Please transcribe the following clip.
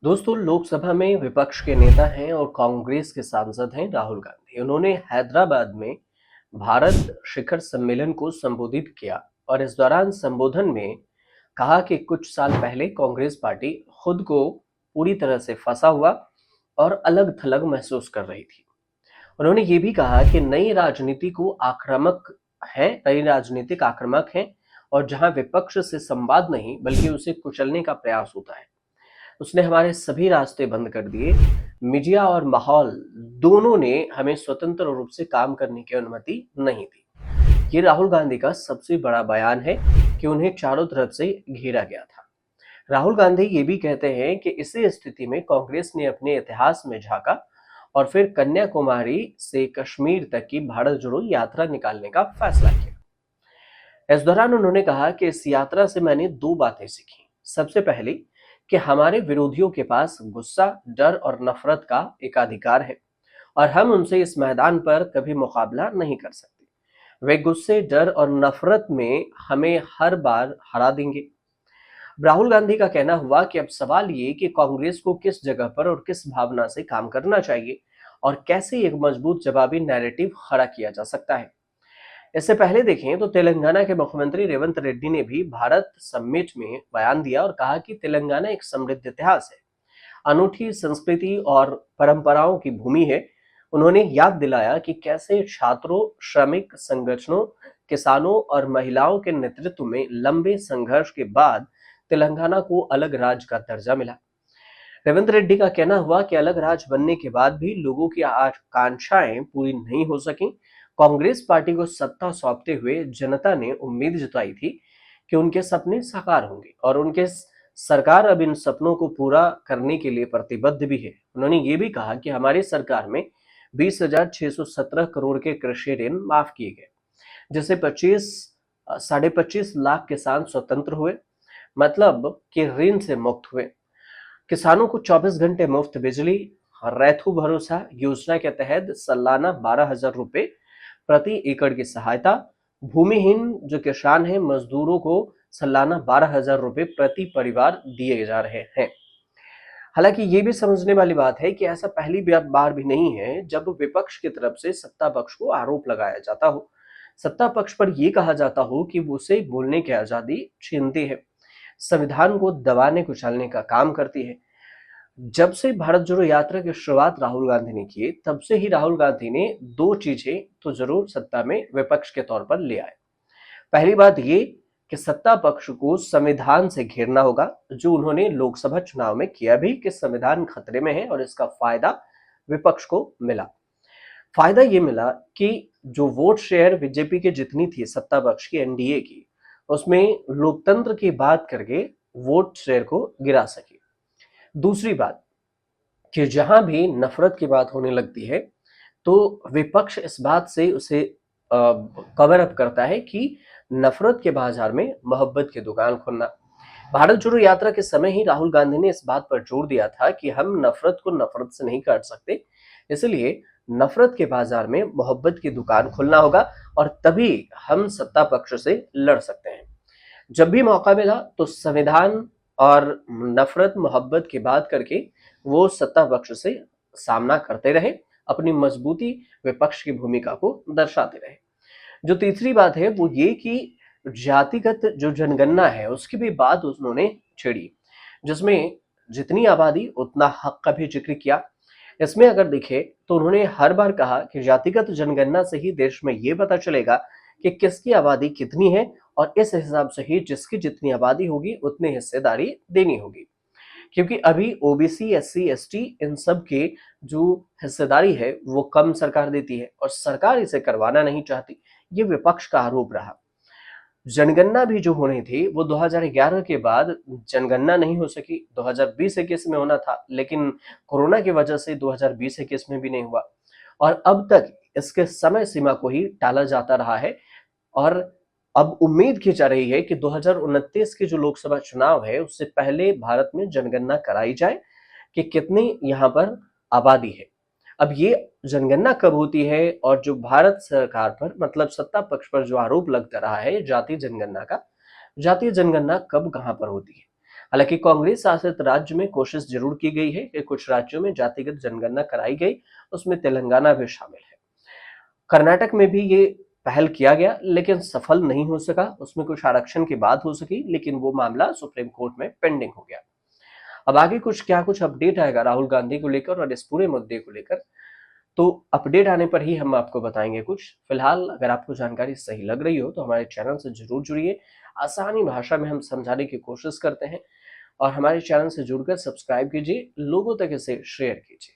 दोस्तों, लोकसभा में विपक्ष के नेता हैं और कांग्रेस के सांसद हैं राहुल गांधी। उन्होंने हैदराबाद में भारत शिखर सम्मेलन को संबोधित किया और इस दौरान संबोधन में कहा कि कुछ साल पहले कांग्रेस पार्टी खुद को पूरी तरह से फंसा हुआ और अलग थलग महसूस कर रही थी। उन्होंने ये भी कहा कि नई राजनीतिक आक्रामक है और जहां विपक्ष से संवाद नहीं बल्कि उसे कुचलने का प्रयास होता है। उसने हमारे सभी रास्ते बंद कर दिए। मीडिया और माहौल दोनों ने हमें स्वतंत्र रूप से काम करने की अनुमति नहीं दी। ये राहुल गांधी का सबसे बड़ा बयान है कि उन्हें चारों तरफ से घेरा गया था। राहुल गांधी ये भी कहते हैं कि इसी स्थिति में कांग्रेस ने अपने इतिहास में झांका और फिर कन्याकुमारी से कश्मीर तक की भारत जोड़ो यात्रा निकालने का फैसला किया। इस दौरान उन्होंने कहा कि इस यात्रा से मैंने दो बातें सीखी। सबसे पहली कि हमारे विरोधियों के पास गुस्सा, डर और नफरत का एकाधिकार है और हम उनसे इस मैदान पर कभी मुकाबला नहीं कर सकते। वे गुस्से, डर और नफरत में हमें हर बार हरा देंगे। राहुल गांधी का कहना हुआ कि अब सवाल ये कि कांग्रेस को किस जगह पर और किस भावना से काम करना चाहिए और कैसे एक मजबूत जवाबी नैरेटिव खड़ा किया जा सकता है। इससे पहले देखें तो तेलंगाना के मुख्यमंत्री रेवंत रेड्डी ने भी भारत समिट में बयान दिया और कहा कि तेलंगाना एक समृद्ध इतिहास है, अनूठी संस्कृति और परंपराओं की भूमि है। उन्होंने याद दिलाया कि कैसे छात्रों, श्रमिक संगठनों, किसानों और महिलाओं के नेतृत्व में लंबे संघर्ष के बाद तेलंगाना को अलग राज्य का दर्जा मिला। रेवंत रेड्डी का कहना हुआ कि अलग राज्य बनने के बाद भी लोगों की आकांक्षाएं पूरी नहीं हो सकी। कांग्रेस पार्टी को सत्ता सौंपते हुए जनता ने उम्मीद जताई थी कि उनके सपने साकार होंगे और उनके सरकार अब इन सपनों को पूरा करने के लिए प्रतिबद्ध भी है। उन्होंने ये भी कहा कि हमारी सरकार में 20,617 करोड़ के कृषि ऋण माफ किए गए, जिससे 25 लाख किसान स्वतंत्र हुए, मतलब कि ऋण से मुक्त हुए। किसानों को 24 घंटे मुफ्त बिजली, रैथू भरोसा योजना के तहत सालाना 12,000 रुपए प्रति एकड़ की सहायता, भूमिहीन जो किसान हैं मजदूरों को सालाना 12,000 रुपए प्रति परिवार दिए जा रहे हैं। हालांकि ये भी समझने वाली बात है कि ऐसा पहली बार भी नहीं है जब विपक्ष की तरफ से सत्ता पक्ष को आरोप लगाया जाता हो, सत्ता पक्ष पर यह कहा जाता हो कि वो उसे बोलने की आजादी छीनती है, संविधान को दबाने कुचलने का काम करती है। जब से भारत जोड़ो यात्रा की शुरुआत राहुल गांधी ने की, तब से ही राहुल गांधी ने दो चीजें तो जरूर सत्ता में विपक्ष के तौर पर ले आए। पहली बात ये कि सत्ता पक्ष को संविधान से घेरना होगा, जो उन्होंने लोकसभा चुनाव में किया भी कि संविधान खतरे में है और इसका फायदा विपक्ष को मिला। फायदा ये मिला कि जो वोट शेयर बीजेपी की जितनी थी सत्ता पक्ष की, एनडीए की, उसमें लोकतंत्र की बात करके वोट शेयर को गिरा सके। दूसरी बात कि जहां भी नफरत की बात होने लगती है तो विपक्ष इस बात से उसे कवर अप करता है कि नफरत के बाजार में मोहब्बत की दुकान खोलना। भारत जोड़ो यात्रा के समय ही राहुल गांधी ने इस बात पर जोर दिया था कि हम नफरत को नफरत से नहीं काट सकते, इसलिए नफरत के बाजार में मोहब्बत की दुकान खोलना होगा और तभी हम सत्ता पक्ष से लड़ सकते हैं। जब भी मौका मिला तो संविधान और नफरत मोहब्बत की बात करके वो सत्ता पक्ष से सामना करते रहे, अपनी मजबूती विपक्ष की भूमिका को दर्शाते रहे। जो तीसरी बात है वो ये कि जातिगत जो जनगणना है उसकी भी बात उन्होंने छेड़ी, जिसमें जितनी आबादी उतना हक का भी जिक्र किया। इसमें अगर देखें तो उन्होंने हर बार कहा कि जातिगत जनगणना से ही देश में ये पता चलेगा कि किसकी आबादी कितनी है और इस हिसाब से ही जिसकी जितनी आबादी होगी उतनी हिस्सेदारी देनी होगी। क्योंकि अभी ओबीसी, एससी, एसटी इन सब के जो हिस्सेदारी है वो कम सरकार देती है और सरकार इसे करवाना नहीं चाहती। ये विपक्ष का आरोप रहा। जनगणना भी जो होनी थी वो 2011 के बाद जनगणना नहीं हो सकी, 2020-21 में होना था, लेकिन कोरोना की वजह से 2020-21 में भी नहीं हुआ और अब तक इसके समय सीमा को ही टाला जाता रहा है। और अब उम्मीद की जा रही है कि 2029 के जो लोकसभा चुनाव है उससे पहले भारत में जनगणना कराई जाए कि कितनी यहाँ पर आबादी है। अब ये जनगणना कब होती है और जो भारत सरकार पर मतलब सत्ता पक्ष पर जो आरोप लगता रहा है जातीय जनगणना का, जातीय जनगणना कब कहाँ पर होती है। हालांकि कांग्रेस शासित राज्य में कोशिश जरूर की गई है कि कुछ राज्यों में जातिगत जनगणना कराई गई, उसमें तेलंगाना भी शामिल है। कर्नाटक में भी ये पहल किया गया लेकिन सफल नहीं हो सका, उसमें कुछ आरक्षण की बात हो सकी लेकिन वो मामला सुप्रीम कोर्ट में पेंडिंग हो गया। अब आगे कुछ अपडेट आएगा राहुल गांधी को लेकर और इस पूरे मुद्दे को लेकर, तो अपडेट आने पर ही हम आपको बताएंगे कुछ। फिलहाल अगर आपको जानकारी सही लग रही हो तो हमारे चैनल से जरूर जुड़िए। आसानी भाषा में हम समझाने की कोशिश करते हैं और हमारे चैनल से जुड़कर सब्सक्राइब कीजिए, लोगों तक इसे शेयर कीजिए।